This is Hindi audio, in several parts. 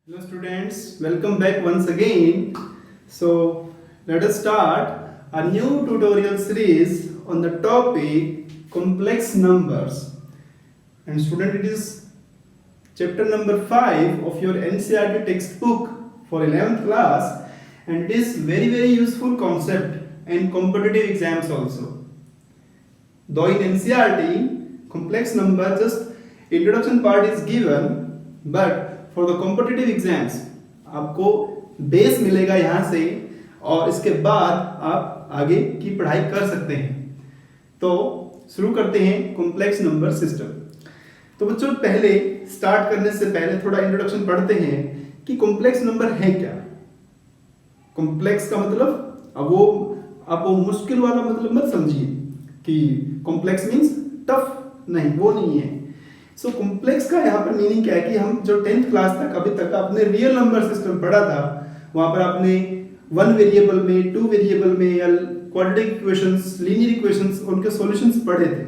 Hello students, welcome back once again. So let us start a new tutorial series on the topic complex numbers. And student, it is chapter number 5 of your NCERT textbook for 11th class, and it is very useful concept in competitive exams also. Though in NCERT complex number just introduction part is given, but for the competitive exams आपको बेस मिलेगा यहाँ से और इसके बाद आप आगे की पढ़ाई कर सकते हैं। तो शुरू करते हैं कॉम्प्लेक्स नंबर सिस्टम। तो बच्चों, पहले स्टार्ट करने से पहले थोड़ा इंट्रोडक्शन पढ़ते हैं कि कॉम्प्लेक्स नंबर है क्या। कॉम्प्लेक्स का मतलब अब वो मुश्किल वाला मतलब मत समझिए कि कॉम्प्लेक्स मीन्स टफ, नहीं, वो नहीं है। सो कॉम्प्लेक्स का यहाँ पर मीनिंग क्या है कि हम जो 10th क्लास तक अभी तक आपने रियल नंबर सिस्टम पढ़ा था, वहां पर आपने 1 वेरिएबल में, 2 वेरिएबल में या क्वाड्रेटिक इक्वेशंस, लीनियर इक्वेशंस, उनके सॉल्यूशंस पढ़े थे।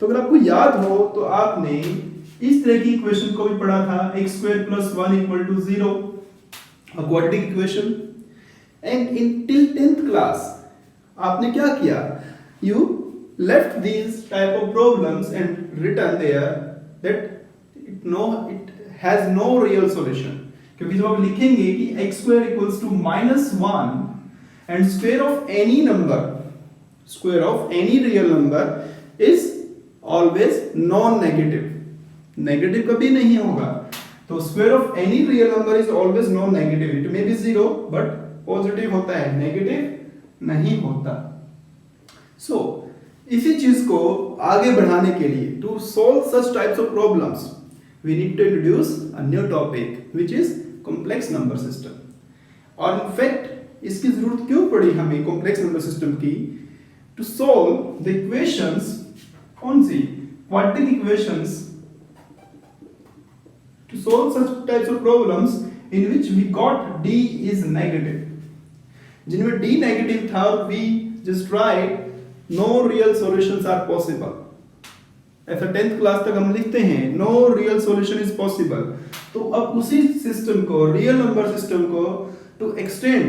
तो अगर आपको याद हो तो आपने इस तरह की इक्वेशन को भी पढ़ा था, x² + 1 = 0, a quadratic equation. And in till 10th class आपने क्या किया, you left these type of problems and written there that it has no real solution, क्योंकि जब आप लिखेंगे कि x² = -1 and square of any real number is always non-negative, negative कभी नहीं होगा। तो square of any real number is always non-negative, it may be 0 but positive होता है, नेगेटिव नहीं होता। सो इसी चीज को आगे बढ़ाने के लिए, to solve such types of problems, we need to introduce a new topic which is complex number system. और इनफैक्ट इसकी जरूरत क्यों पड़ी हमें कॉम्प्लेक्स नंबर सिस्टम की, टू सॉल्व द इक्वेशंस, कौन सी, quadratic equations, to solve such types of problems in which we got d is negative, जिनमें d नेगेटिव था और we just write no real solutions are possible। ऐसा 10th क्लास तक हम लिखते हैं no real solution is possible। तो अब उसी सिस्टम को, रियल नंबर सिस्टम को to extend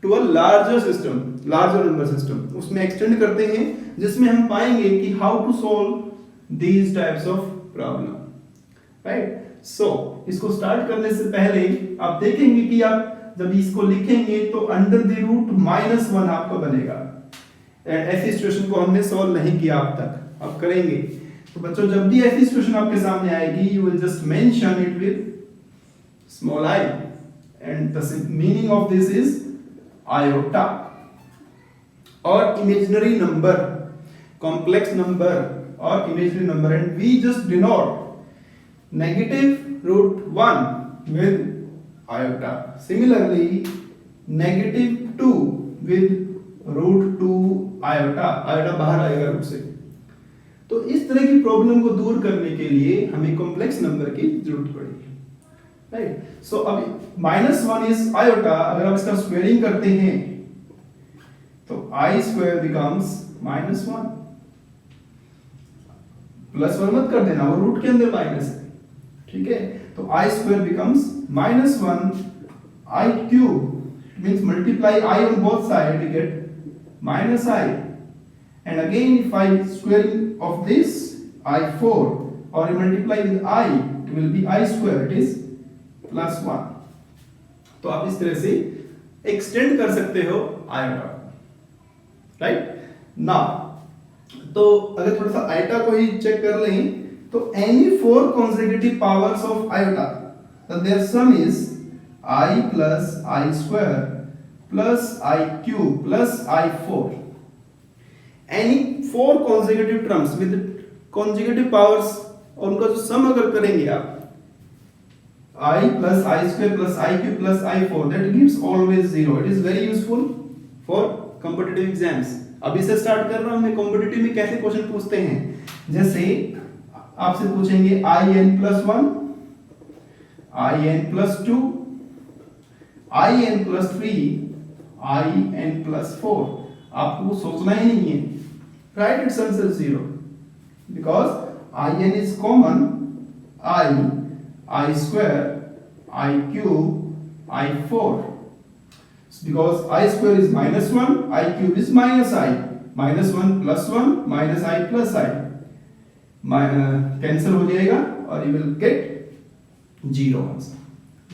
to a larger number system, उसमें एक्सटेंड करते हैं, जिसमें हम पाएंगे कि how to solve these types of problem, right. So इसको स्टार्ट करने से पहले आप देखेंगे कि आप जब इसको लिखेंगे तो अंडर द रूट -1 आपका बनेगा। ऐसी सिचुएशन को हमने सॉल्व नहीं किया अब तक, अब करेंगे। तो बच्चों, जब भी ऐसी सिचुएशन आपके सामने आएगी, you will just mention it with small i, and the meaning of this is iota. और इमेजिनरी नंबर, कॉम्प्लेक्स नंबर और imaginary number, and we just denote -√1 with iota, similarly -2 with √2 iota बाहर आएगा रूट से। तो इस तरह की प्रॉब्लम को दूर करने के लिए हमें कॉम्प्लेक्स नंबर की जरूरत पड़ेगी, राइट। सो अब -1 इज आयोटा, अगर आप इसका स्क्वायरिंग करते हैं तो i² becomes -1, +1 मत कर देना, वो रूट के अंदर माइनस है, ठीक है। तो i² becomes -1 i³ means multiply I on both sides to get -i, and again if I squaring of this i4 or you multiply with I, it will be i², it is +1। तो आप इस तरह से एक्सटेंड कर सकते हो आयोटा, राइट। नाउ तो अगर थोड़ा सा आयोटा को ही चेक कर लें तो any 4 consecutive powers of iota, then their sum is I plus i² plus i³ plus i4। Any 4 consecutive terms with consecutive powers, और उनका जो सम अगर करेंगे आप, I plus i² plus i³ plus i4, that gives always 0। It is very useful for competitive exams। अभी से स्टार्ट कर रहा हूं मैं। कॉम्पिटिटिव में कैसे क्वेश्चन पूछते हैं, जैसे आपसे पूछेंगे in+1, in+2, in+3, in+4, आपको सोचना ही नहीं है, right, it's answer 0 because in is common, I² I cube I 4. Because I square is -1, I cube is -I. -1 plus 1 minus I plus I. Cancel हो जाएगा और you will get 0 answer.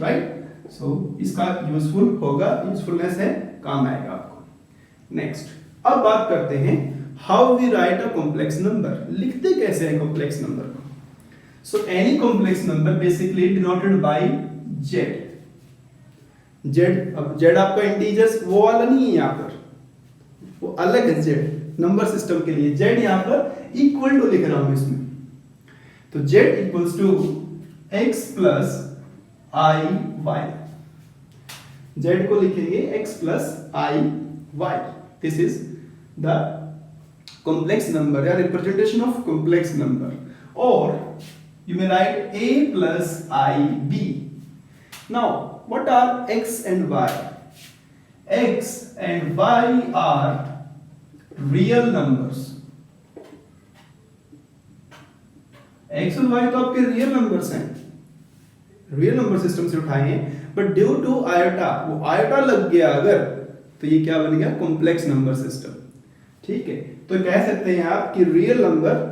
Right? So इसका यूजफुल होगा, यूजफुलनेस है, काम आएगा आपको. नेक्स्ट, अब बात करते हैं how we write a complex number. लिखते कैसे हैं कॉम्प्लेक्स नंबर को? So any complex number basically denoted by Z. Z, अब जेड आपका इंटीजर्स वो वाला नहीं है यहाँ पर, वो अलग है. जेड नंबर सिस्टम के लिए जेड यहाँ पर इक्वल टू लिख रहा हूं इसमें. तो Z equals to x plus i y. Z को लिखेंगे x plus i y. This is the complex number या रिप्रेजेंटेशन ऑफ कॉम्प्लेक्स नंबर. और you may write a plus ib. Now what are x and y? X and y are real numbers. x और y तो आपके रियल नंबर्स हैं, रियल नंबर सिस्टम से उठाए हैं. बट ड्यू टू आयोटा, वो आयोटा लग गया अगर, तो ये क्या बन गया? Complex number system. ठीक है, तो कह सकते हैं आप कि रियल नंबर,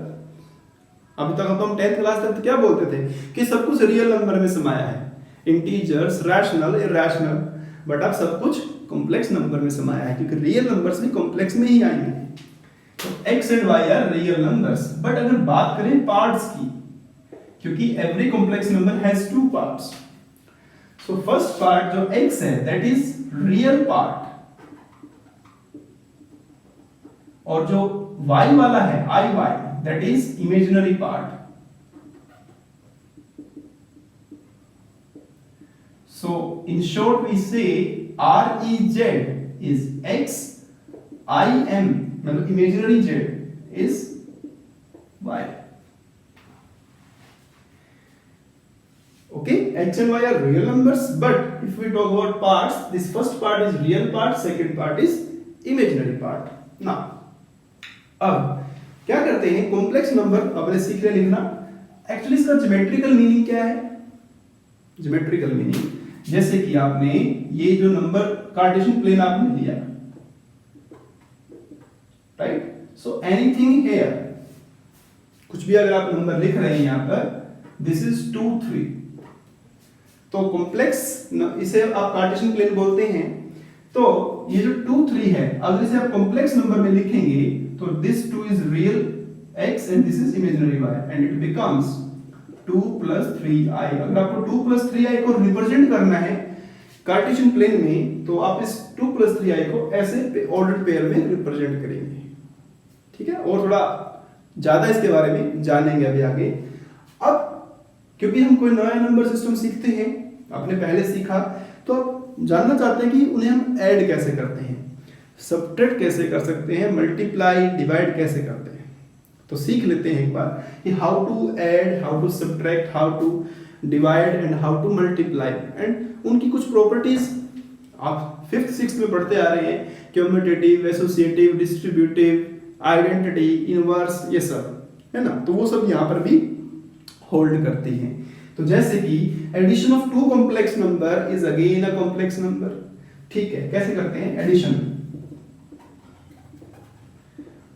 अभी तक हम 10th क्लास तक तो क्या बोलते थे कि सब कुछ रियल नंबर में समाया है, इंटीजर्स, रैशनल, इरैशनल. बट अब सब कुछ कॉम्प्लेक्स नंबर में समाया है, क्योंकि रियल नंबर्स भी कॉम्प्लेक्स में ही आएंगे. तो x एंड y are real numbers. But अगर बात करें पार्ट्स की, क्योंकि every complex number has two parts. So first part जो x है दैट इज रियल पार्ट, और जो y वाला है iy that is imaginary part. So in short we say REZ is x, IM मतलब imaginary z is y. Okay, x and y are real numbers, but if we talk about parts, this first part is real part, second part is imaginary part. Now अब क्या करते हैं, कॉम्प्लेक्स नंबर अपने सीख रहे लिखना. एक्चुअली इसका ज्योमेट्रिकल मीनिंग क्या है? ज्योमेट्रिकल मीनिंग जैसे कि आपने ये जो नंबर कार्टेशियन प्लेन आपने लिया, राइट? सो एनीथिंग हियर, कुछ भी अगर आप नंबर लिख रहे हैं यहां पर, दिस इज 2 3. तो कॉम्प्लेक्स, इसे आप कार्टेशियन प्लेन बोलते हैं. तो ये जो 2 3 है, अगर इसे आप कॉम्प्लेक्स नंबर में लिखेंगे तो this 2 is real x and this is imaginary y and it becomes 2 plus 3i. अगर आपको 2 plus 3i को रिप्रेजेंट करना है कार्टेशियन प्लेन में, तो आप इस 2 plus 3i को ऐसे ऑर्डर्ड पेयर में रिप्रेजेंट करेंगे. ठीक है, और थोड़ा ज्यादा इसके बारे में जानेंगे अभी आगे. अब क्योंकि हम कोई नया नंबर सिस्टम सीखते हैं, आपने पहले सीखा, तो आप जानना चाहते हैं कि उन्हें हम ऐड कैसे करते हैं, सब्ट्रैक्ट कैसे कर सकते हैं, मल्टीप्लाई, डिवाइड कैसे करते हैं. तो सीख लेते हैं एक बार कि how to add, how to subtract, how to divide and how to multiply. And उनकी कुछ प्रॉपर्टीज आप 5th 6th में पढ़ते आ रहे हैं, commutative, associative, distributive, identity, inverse, ये सब है ना. तो वो सब यहाँ पर भी होल्ड करती हैं. तो जैसे कि addition of 2 complex number is again a complex number. ठीक है, कैसे करते हैं एडिशन.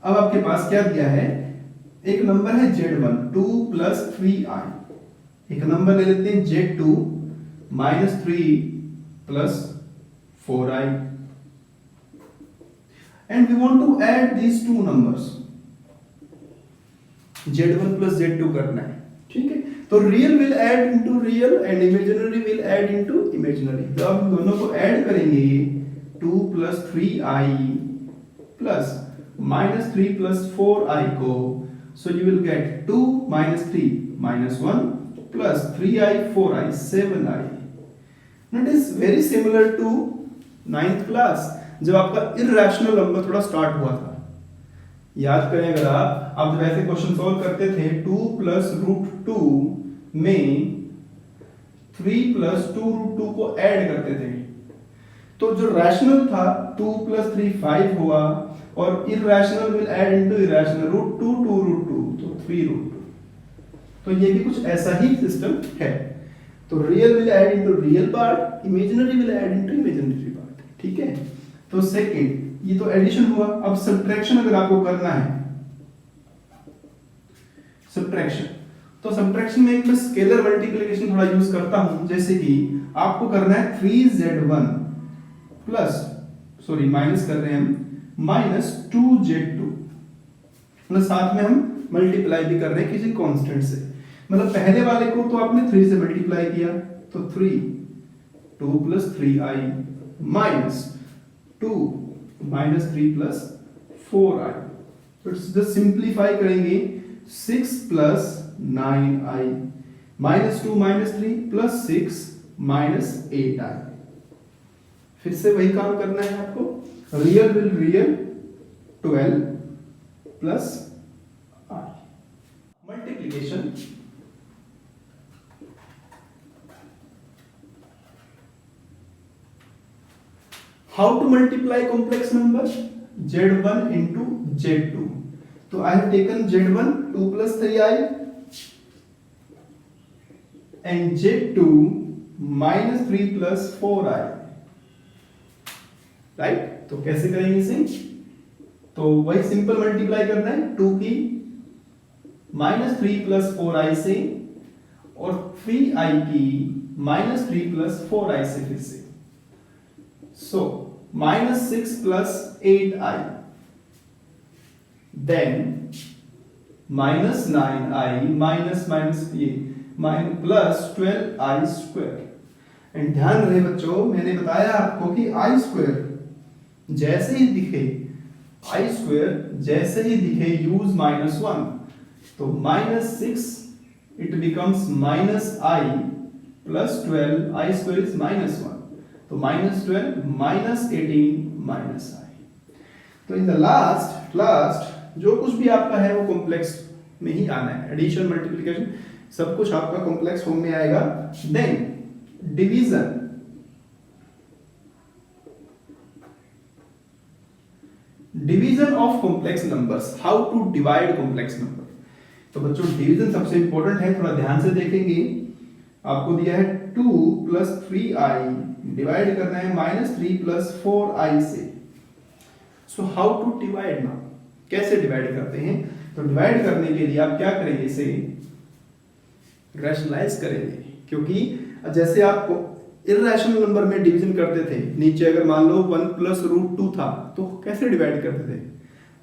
अब आपके पास क्या दिया है, एक नंबर है Z1 2 plus 3i. एक नंबर ले लेते हैं Z2 -3 plus 4i. And we want to add these two numbers. Z1 plus Z2 करना है. ठीक है, तो real will add into real and imaginary will add into imaginary. तो अब दोनों को ऐड करेंगे, 2 plus 3i plus -3 plus 4i को, so you will get 2 minus 3 minus 1 plus 3i 4i 7i. It is very similar to 9th class जब आपका इरैशनल नंबर थोड़ा स्टार्ट हुआ था. याद करें अगर आप जब ऐसे क्वेश्चन सॉल्व करते थे 2 plus √2 में 3 plus 2 √2 को ऐड करते थे, तो जो रैशनल था 2 plus 3 5 हुआ, और irrational will add into irrational, √2 2 √2 तो 3 √2. तो ये भी कुछ ऐसा ही सिस्टम है. तो real will add into real part, imaginary will add into imaginary part, ठीक है। तो सेकंड ये तो एडिशन हुआ। अब सब्ट्रैक्शन अगर आपको करना है, सब्ट्रैक्शन, तो सब्ट्रैक्शन में एक मैं स्केलर मल्टीप्लिकेशन थोड़ा यूज करता हूं। जैसे कि आपको करना है 3z1 प्लस, सॉरी माइनस कर रहे हैं हम, माइनस 2z2, मतलब साथ में हम मल्टीप्लाई भी कर रहे हैं किसी कांस्टेंट से। मतलब पहले वाले को तो आपने 3 से मल्टीप्लाई किया, तो 3 2 plus 3i minus 2 minus 3 plus 4i, तो जस्ट सिंप्लीफाई करेंगे 6 plus 9i minus 2 minus 3 plus 6 minus 8i। फिर से वही काम करना है आपको, real will real 12 plus i, multiplication. How to multiply complex number? Z1 into Z2. So I have taken Z1 2 plus 3i and Z2 minus 3 plus 4i. Right? तो कैसे करेंगे इसे? तो वही सिंपल मल्टीप्लाई करना है 2 की माइनस 3 प्लस 4i से और 3i की माइनस 3 प्लस 4i से फिर से। So minus 6 plus 8i, then minus 9i minus plus 12i square। And ध्यान रहे बच्चों, मैंने बताया आपको कि i स्क्वायर जैसे ही दिखे, i स्क्वायर जैसे ही दिखे यूज -1, तो -6 it becomes -i plus 12, i square is -1, तो -12 -18 -i। तो इन द लास्ट जो कुछ भी आपका है वो कॉम्प्लेक्स में ही आना है, एडिशन मल्टीप्लिकेशन सब कुछ आपका कॉम्प्लेक्स फॉर्म में आएगा। Then division of complex numbers, how to divide complex number. तो बच्चों डिवीजन सबसे इंपॉर्टेंट है, थोड़ा ध्यान से देखेंगे। आपको दिया है 2 प्लस 3i, डिवाइड करना है -3 प्लस 4i से। So how to divide now, कैसे डिवाइड करते हैं? तो डिवाइड करने के लिए आप क्या करेंगे, इसे रैशनलाइज करेंगे, क्योंकि जैसे आप इर्रेशनल नंबर में डिवीजन करते थे, नीचे अगर मान लो 1 प्लस √2 था तो कैसे डिवाइड करते थे?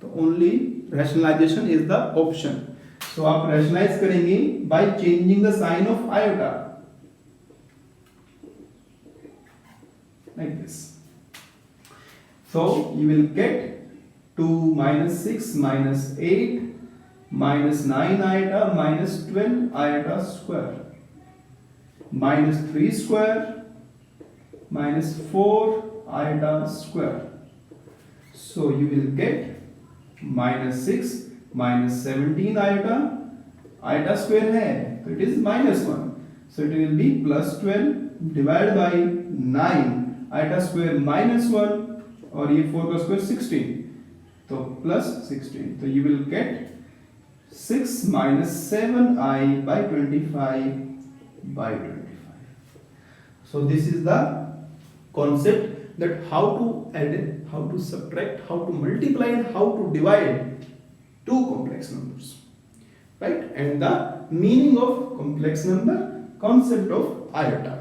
तो only rationalization is the option. So आप रैशनलाइज करेंगे by changing the sign of iota, like this. So you will get 2 minus 6 minus 8 minus 9 iota minus 12 iota square minus 3 square minus 4 iota square. So you will get minus 6 minus 17 iota, iota square है तो it is -1, so it will be plus 12 divided by 9 iota square -1 और ये 4 का स्क्वायर 16, तो प्लस 16, तो you will get 6 minus 7i by 25 by 25. So this is the concept that how to add, how to subtract, how to multiply and how to divide two complex numbers, right? And the meaning of complex number, concept of iota.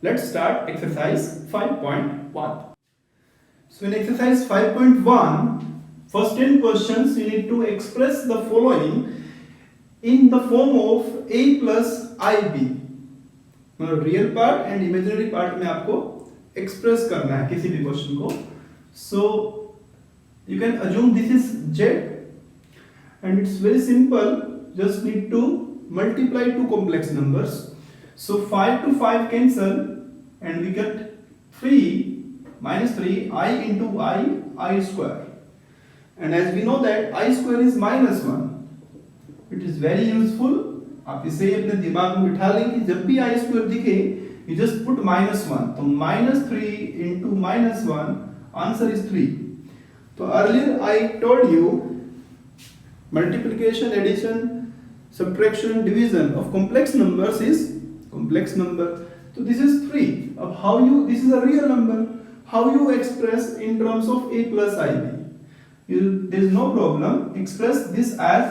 Let's start exercise 5.1. So in exercise 5.1, first 10 questions you need to express the following in the form of a plus ib. मतलब real part and imaginary part में आपको एक्सप्रेस करना है किसी भी क्वेश्चन को. So you can assume this is z and it's very simple, just need to multiply two complex numbers. So 5 to 5 cancel and we get 3 minus 3 I into I square. And as we know that I square is -1. It is very useful. आप इसे अपने दिमाग में बिठा लें कि जब भी I square दिखे you just put -1. तो -3 into -1 answer is 3. तो earlier I told you multiplication, addition, subtraction, division of complex numbers is complex number. So this is 3. अब how you, this is a real number, how you express in terms of a plus ib? There is no problem, express this as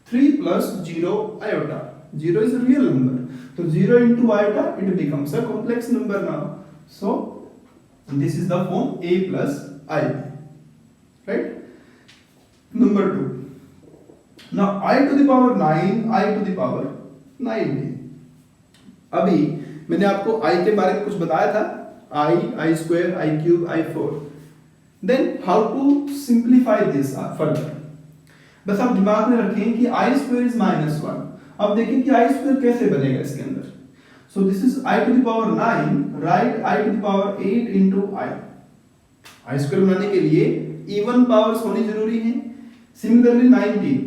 3 plus 0 iota. 0 is a real number, so 0 into iota, it becomes a complex number now. So this is the form a plus ib, right? Number 2, now I to the power 9, I to the power 90. अभी मैंने आपको i के बारे में कुछ बताया था, I square, I cube, I4. Then how to simplify this further? बस आप दिमाग में रखें कि I square is -1. अब देखिए कि I square कैसे बनेगा इसके अंदर. So this is I to the power 9, write I to the power 8 into I. I square बनाने के लिए even powers होनी जरूरी है. Similarly 19,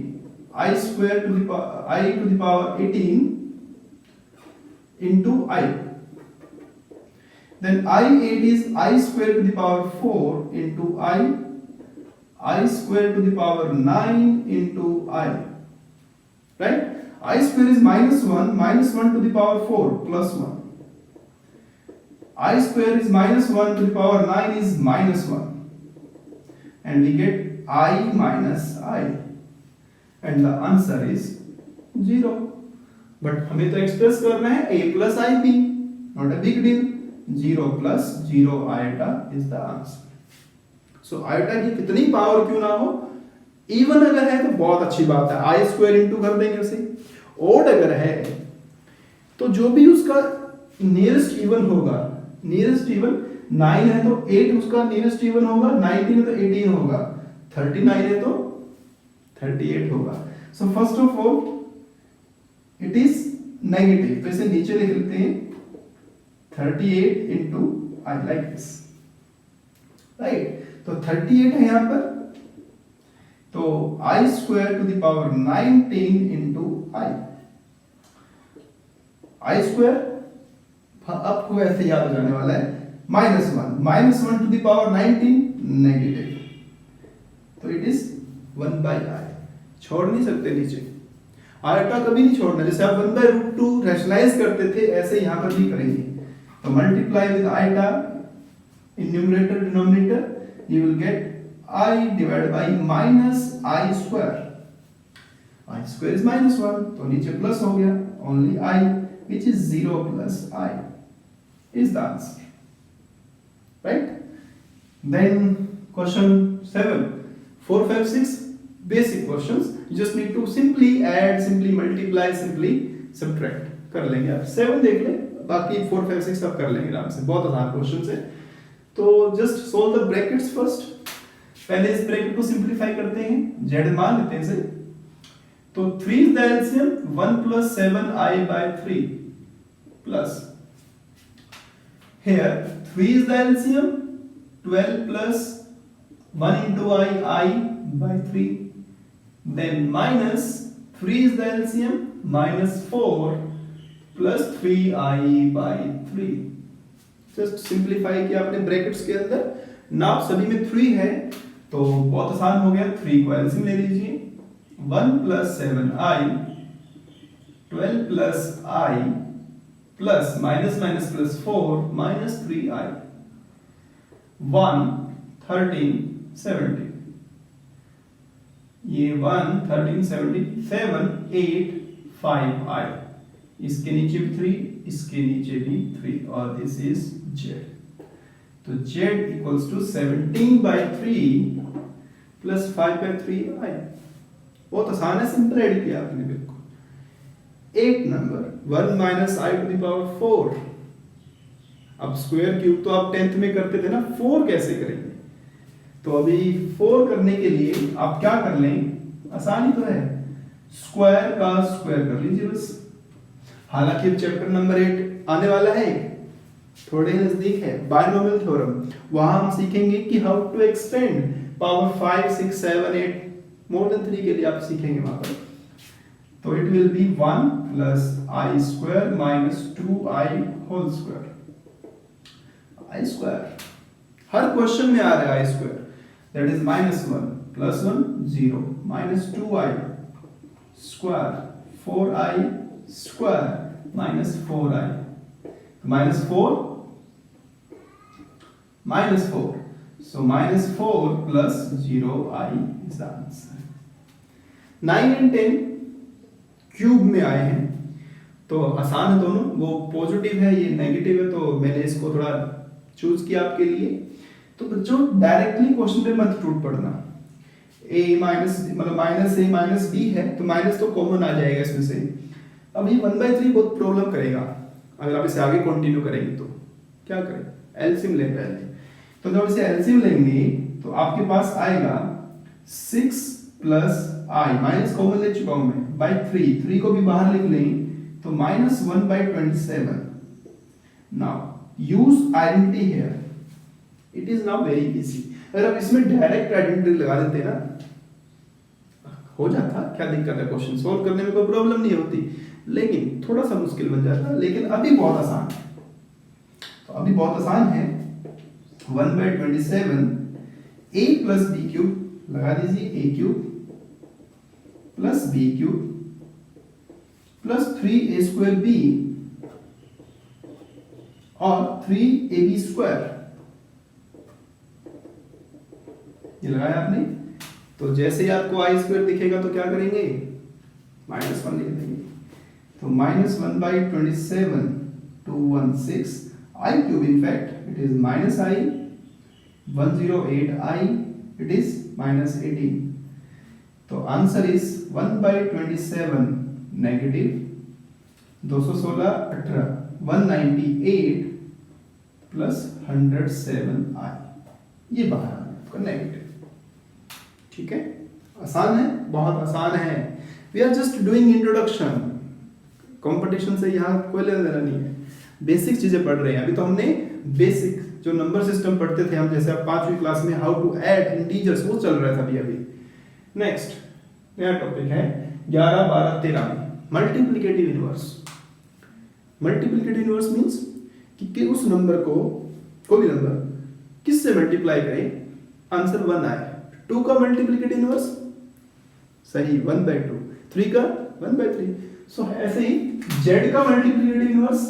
I square to the power I to the power 18 into I. Then I8 is I square to the power 4 into I square to the power 9 into I. Right? I square is -1 to the power 4 plus 1. I square is -1 to the power 9 is -1. And we get I minus I. And the answer is 0. But हमें तो एक्सप्रेस करना है a plus ib, not a big deal. 0 plus 0 iota is the answer. So iota की कितनी पावर क्यों ना हो, इवन अगर है तो बहुत अच्छी बात है, i स्क्वायर इंटू कर देंगे उसे. ओड अगर है तो जो भी उसका नियरेस्ट इवन होगा, नियरेस्ट इवन 9 है तो 8 उसका नियरेस्ट इवन होगा, 19 है तो 18 होगा, 39 है तो 38 होगा. So first of all it is negative, तो इसे नीचे लिख लेते हैं 38 into I like this, right? तो 38 है यहाँ पर, तो I square to the power 19 into I square आपको ऐसे याद हो जाने वाला है, -1 to the power 19 नेगेटिव, तो इट इज 1 by I. छोड़ नहीं सकते नीचे, आयटा कभी नहीं छोड़ना. जैसे आप 1/√2 रैशनलाइज करते थे, ऐसे यहाँ पर भी करेंगे. तो multiply with eta in numerator denominator, you will get I divided by minus I square. I square is -1, तो नीचे प्लस हो गया, only I, which is 0 plus I is the answer, right? Then question 7, 4, 5, 6 basic questions. You just need to simply add, simply multiply, simply subtract. कर लेंगे आप. 7 देख लें, बाकी 4, 5, 6 आप कर लेंगे आराम से, बहुत आसान क्वेश्चन है. तो just solve the brackets first. पहले इस ब्रैकेट को सिंपलीफाई करते हैं, z मान लेते हैं इसे. तो 3 is the LCM, 1 plus 7i by 3 plus here 3 is the LCM, 12 plus 1 into I by 3, then minus 3 is the LCM, minus 4 plus 3i by 3. Just simplify किया आपने ब्रैकेट्स के अंदर. नाप सभी में 3 है तो बहुत आसान हो गया. 3 को एलसीएम ले लीजिए. 1 plus 7i, 12 plus I plus minus plus 4 minus 3i, 1 13 70. ये 1 13 70, 7 8 5i. इसके नीचे भी 3, इसके नीचे भी 3, और दिस इज z. तो z equals to 17 by 3 plus 5 by 3i. बहुत आसान है, सिंपल ऐड किया आपने बिल्कुल. 8 number 1 minus I to the power 4. अब स्क्वायर क्यूब तो आप 10th में करते थे ना, 4 कैसे करेंगे? तो अभी 4 करने के लिए आप क्या कर लें, आसानी तो है, स्क्वायर का स्क्वायर कर लीजिए बस. हालांकि चैप्टर नंबर 8 आने वाला है, थोड़े नजदीक है, बायनोमियल थ्योरम. वहां हम सीखेंगे कि how to extend power 5 6 7 8 more than 3 के लिए आप सीखेंगे वहां पर. तो it will be 1 plus I square minus 2i whole square. I square her question में आ रहा है I square, that is -1 plus 1 0 minus 2i square 4i square minus 4i, minus 4 minus 4, so minus 4 plus 0i is the answer. 9 and 10 cube में आए हैं तो आसान है दोनों, वो पॉजिटिव है ये नेगेटिव है, तो मैंने इसको थोड़ा चूज किया आपके लिए। तो बच्चों डायरेक्टली क्वेश्चन पे मत टूट पड़ना, a माइनस मतलब माइनस a माइनस b है तो माइनस तो कॉमन आ जाएगा इसमें से। अब ये 1/3 बहुत प्रॉब्लम करेगा अगर आप इसे आगे कंटिन्यू करेंगे तो क्या करें, एलसीएम ले पहले। तो जब इसे एलसीएम लेंगे तो आपके पास आएगा 6 प्लस आई, माइनस कॉमन ले चुका हूं मैं, बाई 3 को भी बाहर लिख लें तो minus 1/27। Now use identity here, it is now very easy. अगर आप इसमें डायरेक्ट आइडेंटिटी लगा देते ना हो जाता, क्या दिक्कत है, क्वेश्चन सोल्व करने में कोई प्रॉब्लम नहीं होती, लेकिन थोड़ा सा मुश्किल बन जाता, लेकिन अभी बहुत आसान है। तो अभी बहुत आसान है, 1/27 a प्लस बी क्यूब लगा दीजिए, a cube plus b cube plus 3a square b और 3ab स्क्वायर, ये लगाया आपने। तो जैसे ही आपको आई स्क्वायर दिखेगा तो क्या करेंगे, -1 लिख देंगे। तो -1/27 216 i cube, in fact it is minus I, 108i, it is -18। तो answer is 1/27 negative 216 18 198 plus 107i, ये बाहर आ गया आपका नेगेटिव। ठीक है, आसान है, बहुत आसान है। We are just doing introduction, competition से यहाँ कोई लेना देना नहीं है, बेसिक चीजें पढ़ रहे हैं। अभी तो हमने बेसिक जो नंबर सिस्टम पढ़ते थे हम, जैसे आप 5वीं क्लास में हाउ टू ऐड इंटीजर्स, वो चल रहा था अभी। नेक्स्ट नया टॉपिक है 11 12 13 में multiplicative inverse. Multiplicative inverse means कि उस नंबर को, कोई भी नंबर किससे मल्टीप्लाई करें आंसर 1 आए। 2 का मल्टीप्लिकेटिव इनवर्स सही 1/2, 3 का 1/3। सो ऐसे ही z का मल्टीप्लिकेटिव इनवर्स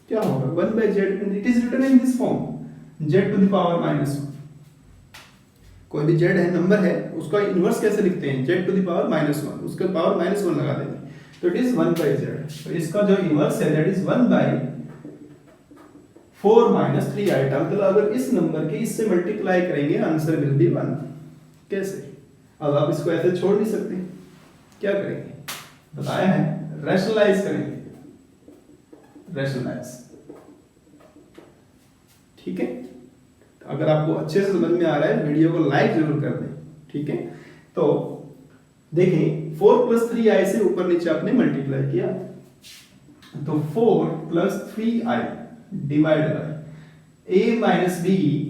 क्या होगा, 1/z, it is written in this form, z to the power -1। कोई भी z है, नंबर है, उसका इनवर्स कैसे लिखते हैं, z टू द पावर -1, उसके पावर -1 लगा देंगे तो इट इज 1/z। तो इसका जो इनवर्स है दैट इज 1/4 - 3 आइटम। मतलब अगर इस नंबर के इससे मल्टीप्लाई करेंगे आंसर विल बी 1। कैसे, अब आप इसको ऐसे छोड़ नहीं सकते, क्या करेंगे बताया है, रैशनलाइज करेंगे, रैशनलाइज। ठीक है, अगर आपको अच्छे से समझ में आ रहा है वीडियो को लाइक जरूर कर दें। ठीक है, तो देखें 4 + 3i से ऊपर नीचे आपने मल्टीप्लाई किया, तो 4 + 3i divide by a - b,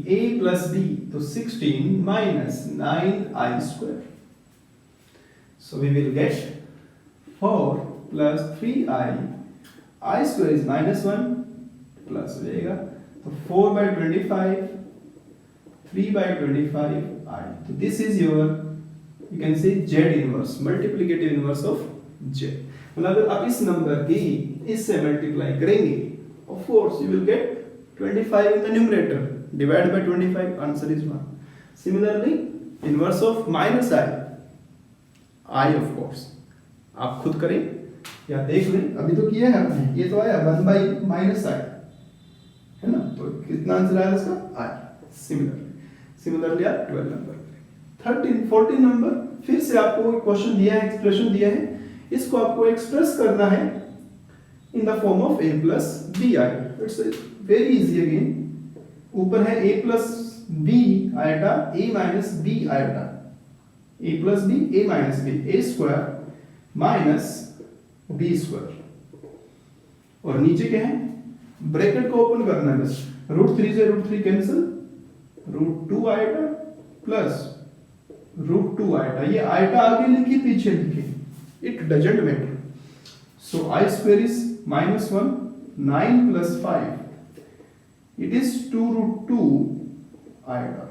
a + b, तो 16 - 9i square. So we will get 4 + 3i, i square is -1 plus हो जाएगा, तो 4/25 3/25i। तो this is your, you can say z inverse, multiplicative inverse of z। मतलब अगर आप इस नंबर की इससे मल्टीप्लाई करेंगे, of course you will get 25 in the numerator, divide by 25, answer is 1। Similarly inverse of -i of course आप खुद करें या देख लें, अभी तो किया है आपने, ये तो आया 1/-i है ना, तो कितना आंसर आया इसका i। सिमिलरली आप 12 नंबर, 13 14 नंबर, फिर से आपको क्वेश्चन दिया है, एक्सप्रेशन दिया है, इसको आपको एक्सप्रेस करना है in the form of a + bi। It's very easy again, ऊपर है a + b iota, a - b iota, a + b, a - b, a square - b square, और नीचे क्या है, ब्रैकेट को ओपन करना है बस, √3 से √3 कैंसिल, √2 आइटा प्लस √2 आइटा, ये आइटा आगे लिखी पीछे लिखी, it doesn't matter. So i square is -1, 9 + 5, it is 2√2 iota,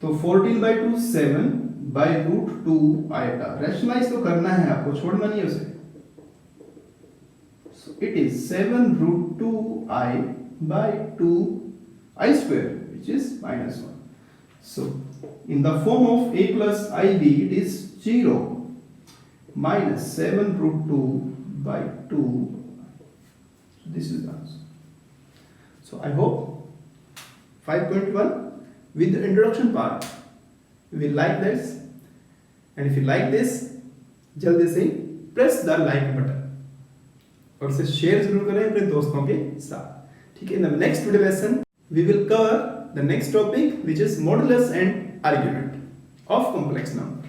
तो 14/2 7/√2 आइटा। रैशनलाइज तो करना है आपको, छोड़ना नहीं है उसे, So it is 7 root 2i by 2i square, which is minus 1. So in the form of a plus ib, it is 0 minus 7 root 2 by 2. So this is the answer. So I hope 5.1 with the introduction part you will like this, and if you like this, जल्दी से प्रेस द लाइक बटन और इसे शेयर जरूर करें अपने दोस्तों के साथ. ठीक है. In the next video lesson we will cover the next topic, which is modulus and argument of complex number.